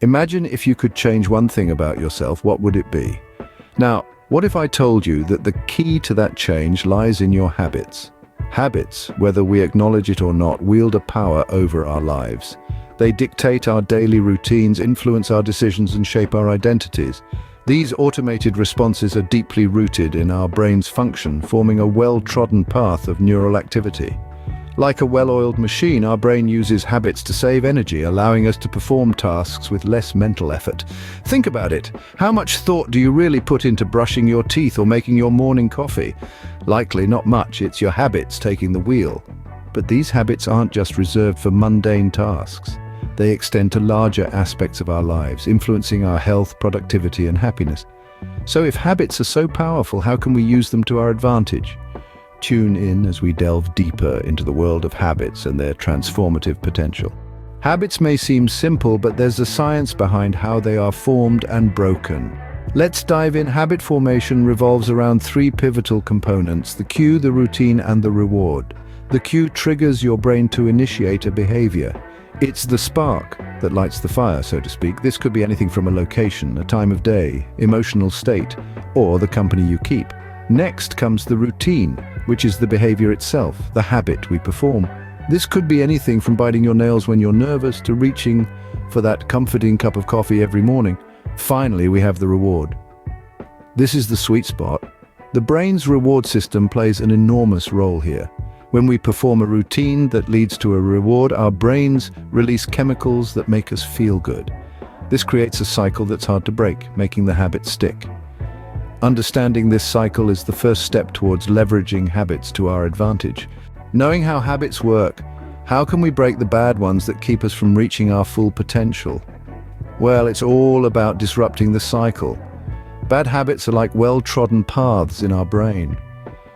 Imagine if you could change one thing about yourself, what would it be? Now, what if I told you that the key to that change lies in your habits? Habits, whether we acknowledge it or not, wield a power over our lives. They dictate our daily routines, influence our decisions, and shape our identities. These automated responses are deeply rooted in our brain's function, forming a well-trodden path of neural activity. Like a well-oiled machine, our brain uses habits to save energy, allowing us to perform tasks with less mental effort. Think about it. How much thought do you really put into brushing your teeth or making your morning coffee? Likely not much. It's your habits taking the wheel. But these habits aren't just reserved for mundane tasks. They extend to larger aspects of our lives, influencing our health, productivity, and happiness. So if habits are so powerful, how can we use them to our advantage? Tune in as we delve deeper into the world of habits and their transformative potential. Habits may seem simple, but there's a science behind how they are formed and broken. Let's dive in. Habit formation revolves around three pivotal components: the cue, the routine, and the reward. The cue triggers your brain to initiate a behavior. It's the spark that lights the fire, so to speak. This could be anything from a location, a time of day, emotional state, or the company you keep. Next comes the routine, which is the behavior itself, the habit we perform. This could be anything from biting your nails when you're nervous to reaching for that comforting cup of coffee every morning. Finally, we have the reward. This is the sweet spot. The brain's reward system plays an enormous role here. When we perform a routine that leads to a reward, our brains release chemicals that make us feel good. This creates a cycle that's hard to break, making the habit stick. Understanding this cycle is the first step towards leveraging habits to our advantage. Knowing how habits work, how can we break the bad ones that keep us from reaching our full potential? Well, it's all about disrupting the cycle. Bad habits are like well-trodden paths in our brain.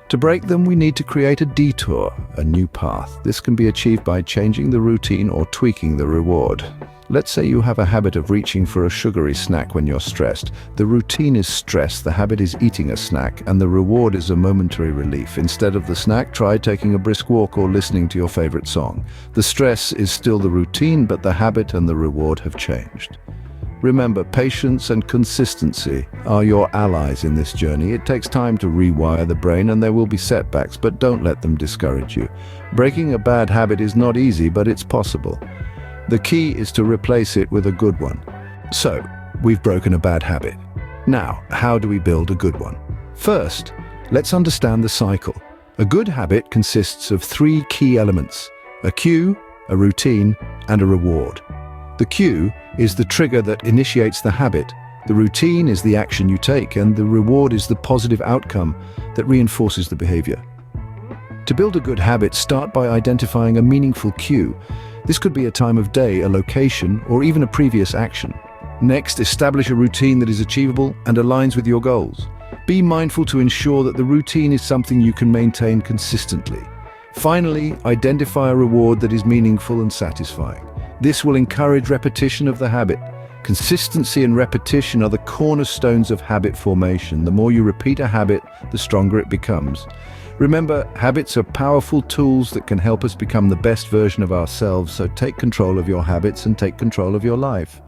To break them, we need to create a detour, a new path. This can be achieved by changing the routine or tweaking the reward. Let's say you have a habit of reaching for a sugary snack when you're stressed. The routine is stress, the habit is eating a snack, and the reward is a momentary relief. Instead of the snack, try taking a brisk walk or listening to your favorite song. The stress is still the routine, but the habit and the reward have changed. Remember, patience and consistency are your allies in this journey. It takes time to rewire the brain, and there will be setbacks, but don't let them discourage you. Breaking a bad habit is not easy, but it's possible. The key is to replace it with a good one. So, we've broken a bad habit. Now, how do we build a good one? First, let's understand the cycle. A good habit consists of three key elements: a cue, a routine, and a reward. The cue is the trigger that initiates the habit. The routine is the action you take, and the reward is the positive outcome that reinforces the behavior. To build a good habit, start by identifying a meaningful cue. This could be a time of day, a location, or even a previous action. Next, establish a routine that is achievable and aligns with your goals. Be mindful to ensure that the routine is something you can maintain consistently. Finally, identify a reward that is meaningful and satisfying. This will encourage repetition of the habit. Consistency and repetition are the cornerstones of habit formation. The more you repeat a habit, the stronger it becomes. Remember, habits are powerful tools that can help us become the best version of ourselves, so take control of your habits and take control of your life.